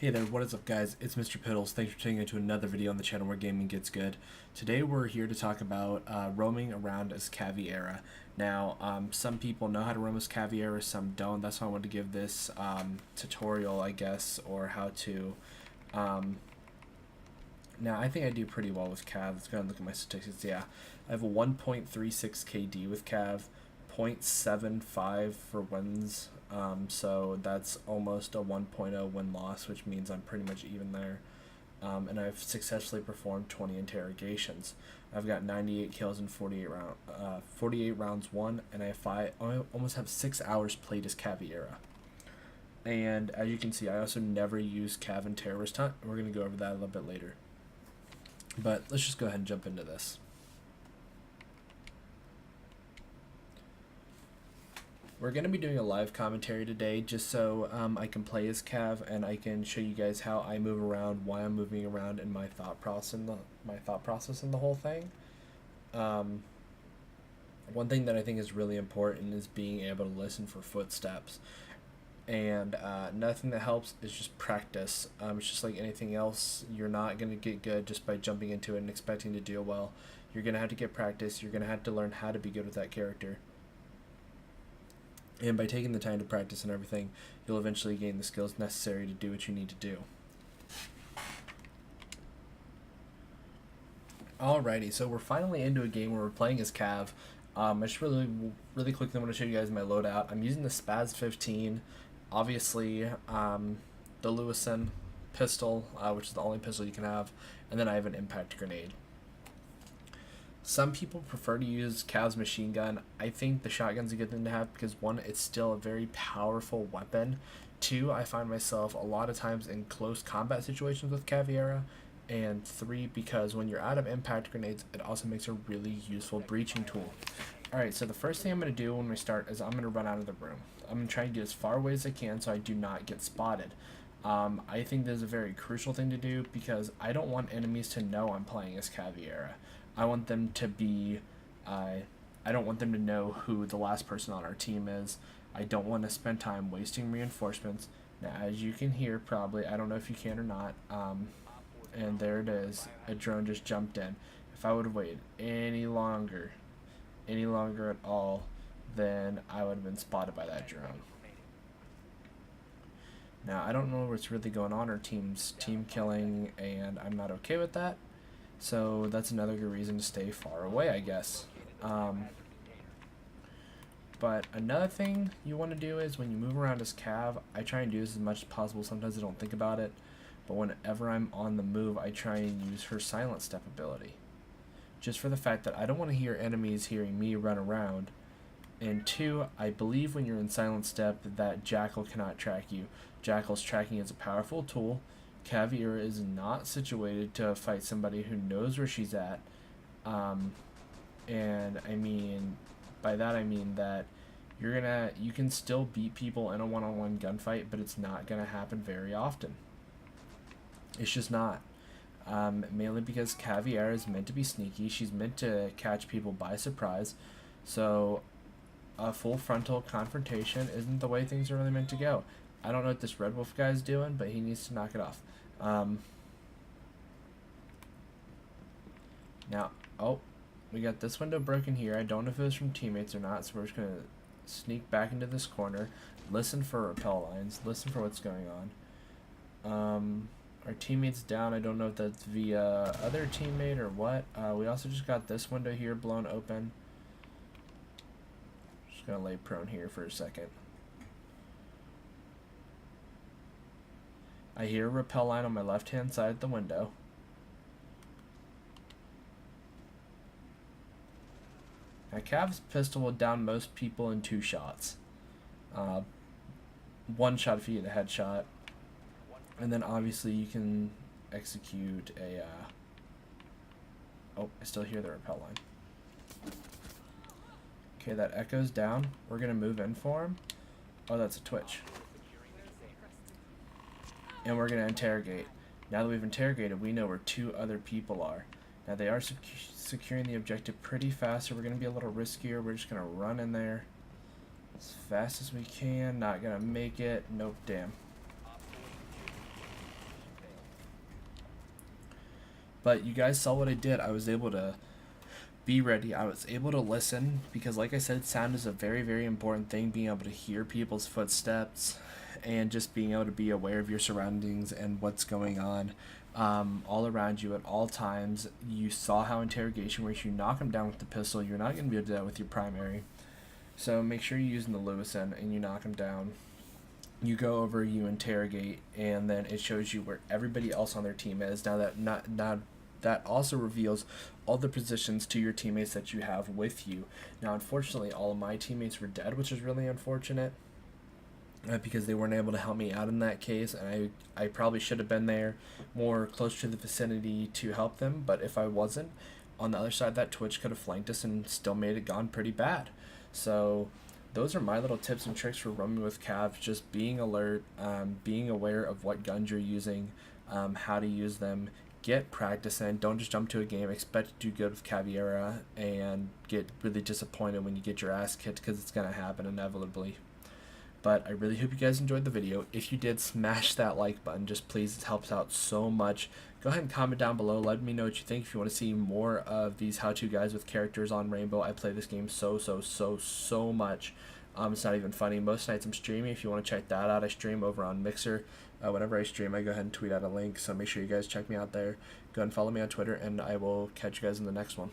Hey there, what is up guys? It's Mr. Piddles. Thanks for tuning into another video on the channel where gaming gets good. Today we're here to talk about roaming around as Caveira. Now, some people know how to roam as Caveira, some don't. That's why I wanted to give this tutorial, I guess, or how to... Now, I think I do pretty well with Cav. Let's go ahead and look at my statistics. Yeah, I have a 1.36 KD with Cav, 0.75 for wins. So that's almost a 1.0 win-loss, which means I'm pretty much even there. And I've successfully performed 20 interrogations. I've got 98 kills in 48 rounds won, and I almost have 6 hours played as Caveira. And as you can see, I also never use Cav in Terrorist Hunt. We're going to go over that a little bit later. But let's just go ahead and jump into this. We're going to be doing a live commentary today just so I can play as Cav and I can show you guys how I move around, why I'm moving around, and my thought process in the whole thing. One thing that I think is really important is being able to listen for footsteps. And another thing that helps is just practice. It's just like anything else. You're not going to get good just by jumping into it and expecting to do well. You're going to have to get practice. You're going to have to learn how to be good with that character. And by taking the time to practice and everything, you'll eventually gain the skills necessary to do what you need to do. Alrighty, so we're finally into a game where we're playing as Cav. I just really quickly want to show you guys my loadout. I'm using the Spaz 15, obviously the Lewison pistol, which is the only pistol you can have, and then I have an impact grenade. Some people prefer to use Cav's machine gun. I think the shotgun's a good thing to have because, one, it's still a very powerful weapon. Two, I find myself a lot of times in close combat situations with Caveira. And three, because when you're out of impact grenades, it also makes a really useful breaching tool. Alright, so the first thing I'm going to do when we start is I'm going to run out of the room. I'm going to try and get as far away as I can so I do not get spotted. I think this is a very crucial thing to do because I don't want enemies to know I'm playing as Caveira. I want them to be, I don't want them to know who the last person on our team is. I don't want to spend time wasting reinforcements. Now, as you can hear, probably, I don't know if you can or not, and there it is, a drone just jumped in. If I would have waited any longer at all, then I would have been spotted by that drone. Now, I don't know what's really going on. Our team's team killing, and I'm not okay with that. So that's another good reason to stay far away, I guess. But another thing you want to do is when you move around as Cav, I try and do this as much as possible. Sometimes I don't think about it. But whenever I'm on the move, I try and use her silent step ability. Just for the fact that I don't want to hear enemies hearing me run around. And two, I believe when you're in silent step that Jackal cannot track you. Jackal's tracking is a powerful tool. Caveira is not situated to fight somebody who knows where she's at. And I mean, by that I mean that you can still beat people in a one-on-one gunfight, but it's not gonna happen very often. It's just not. Mainly because Caveira is meant to be sneaky. She's meant to catch people by surprise. So a full frontal confrontation isn't the way things are really meant to go. I don't know what this Red Wolf guy's doing, but he needs to knock it off. Now, oh, we got this window broken here. I don't know if it was from teammates or not, so we're just going to sneak back into this corner, listen for rappel lines, listen for what's going on. Our teammate's down. I don't know if that's via other teammate or what. We also just got this window here blown open. Just going to lay prone here for a second. I hear a rappel line on my left-hand side of the window. Now, Cav's pistol will down most people in 2 shots. One shot if you get a headshot. And then obviously you can execute a... Oh, I still hear the rappel line. Okay, that echoes down. We're going to move in for him. Oh, that's a twitch. And we're going to interrogate. Now that we've interrogated, we know where 2 other people are. Now they are securing the objective pretty fast, so we're going to be a little riskier. We're just going to run in there as fast as we can. Not going to make it. Nope, damn. But you guys saw what I did. I was able to be ready. I was able to listen because, like I said, sound is a very, very important thing. Being able to hear people's footsteps and just being able to be aware of your surroundings and what's going on all around you at all times. You saw how interrogation works. You knock them down with the pistol. You're not going to be able to do that with your primary. So make sure you're using the Lewison and you knock them down. You go over, you interrogate, and then it shows you where everybody else on their team is. Now that also reveals all the positions to your teammates that you have with you. Now, unfortunately, all of my teammates were dead, which is really unfortunate because they weren't able to help me out in that case, and I probably should have been there more close to the vicinity to help them, but if I wasn't, on the other side, that Twitch could have flanked us and still made it gone pretty bad. So those are my little tips and tricks for roaming with Cav. Just being alert, being aware of what guns you're using, how to use them, get practice in. Don't just jump to a game, expect to do good with Caveira, and get really disappointed when you get your ass kicked, because it's going to happen inevitably. But I really hope you guys enjoyed the video. If you did, smash that like button. Just please, it helps out so much. Go ahead and comment down below. Let me know what you think. If you want to see more of these how-to guides with characters on Rainbow, I play this game so much. It's not even funny. Most nights I'm streaming. If you want to check that out, I stream over on Mixer. Whenever I stream, I go ahead and tweet out a link. So make sure you guys check me out there. Go ahead and follow me on Twitter, and I will catch you guys in the next one.